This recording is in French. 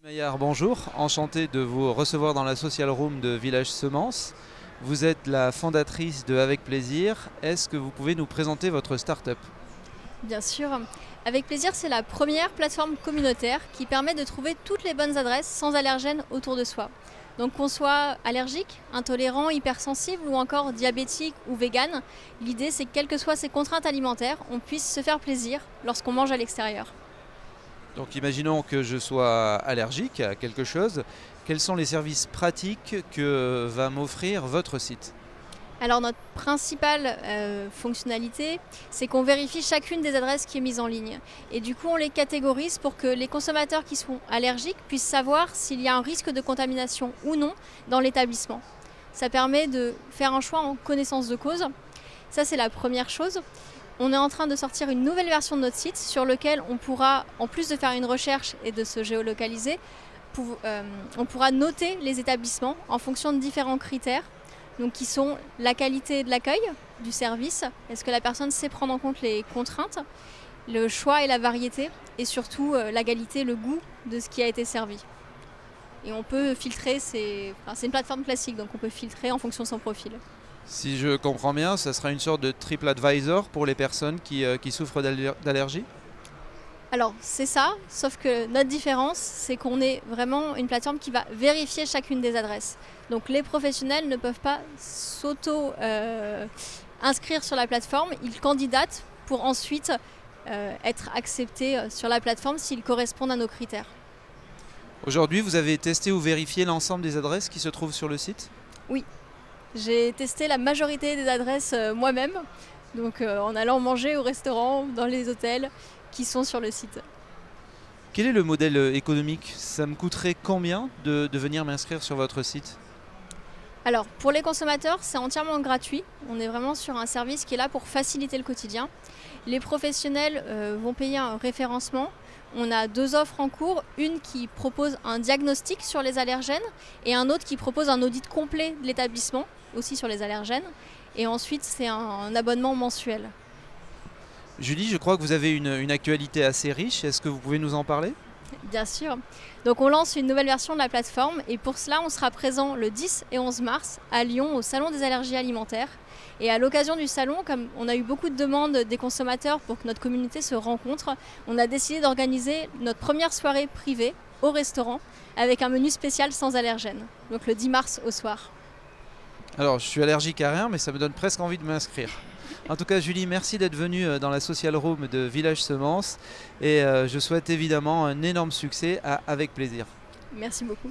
Maillard, bonjour, enchanté de vous recevoir dans la Social Room de Village Semences. Vous êtes la fondatrice de Avec Plaisir. Est-ce que vous pouvez nous présenter votre start-up? Bien sûr. Avec Plaisir, c'est la première plateforme communautaire qui permet de trouver toutes les bonnes adresses sans allergènes autour de soi. Donc qu'on soit allergique, intolérant, hypersensible ou encore diabétique ou vegan, l'idée c'est que quelles que soient ses contraintes alimentaires, on puisse se faire plaisir lorsqu'on mange à l'extérieur. Donc imaginons que je sois allergique à quelque chose. Quels sont les services pratiques que va m'offrir votre site? Alors notre principale fonctionnalité, c'est qu'on vérifie chacune des adresses qui est mise en ligne. Et du coup, on les catégorise pour que les consommateurs qui sont allergiques puissent savoir s'il y a un risque de contamination ou non dans l'établissement. Ça permet de faire un choix en connaissance de cause. Ça, c'est la première chose. On est en train de sortir une nouvelle version de notre site sur lequel on pourra, en plus de faire une recherche et de se géolocaliser, on pourra noter les établissements en fonction de différents critères. Donc, qui sont la qualité de l'accueil, du service, est-ce que la personne sait prendre en compte les contraintes, le choix et la variété, et surtout la qualité, le goût de ce qui a été servi. Et on peut filtrer, c'est une plateforme classique, donc on peut filtrer en fonction de son profil. Si je comprends bien, ça sera une sorte de triple advisor pour les personnes qui souffrent d'allergie? Alors c'est ça, sauf que notre différence, c'est qu'on est vraiment une plateforme qui va vérifier chacune des adresses. Donc les professionnels ne peuvent pas s'auto-inscrire sur la plateforme, ils candidatent pour ensuite être acceptés sur la plateforme s'ils correspondent à nos critères. Aujourd'hui, vous avez testé ou vérifié l'ensemble des adresses qui se trouvent sur le site? Oui, j'ai testé la majorité des adresses moi-même, donc en allant manger au restaurant, dans les hôtels qui sont sur le site. Quel est le modèle économique? Ça me coûterait combien de venir m'inscrire sur votre site? Alors pour les consommateurs, c'est entièrement gratuit. On est vraiment sur un service qui est là pour faciliter le quotidien. Les professionnels vont payer un référencement. On a deux offres en cours, une qui propose un diagnostic sur les allergènes et un autre qui propose un audit complet de l'établissement, aussi sur les allergènes. Et ensuite, c'est un abonnement mensuel. Julie, je crois que vous avez une actualité assez riche. Est-ce que vous pouvez nous en parler? Bien sûr. Donc on lance une nouvelle version de la plateforme et pour cela, on sera présent le 10 et 11 mars à Lyon au Salon des allergies alimentaires. Et à l'occasion du salon, comme on a eu beaucoup de demandes des consommateurs pour que notre communauté se rencontre, on a décidé d'organiser notre première soirée privée au restaurant avec un menu spécial sans allergènes, donc le 10 mars au soir. Alors, je suis allergique à rien, mais ça me donne presque envie de m'inscrire. En tout cas, Julie, merci d'être venue dans la Social Room de Village Semences et je souhaite évidemment un énorme succès Avec Plaisir. Merci beaucoup.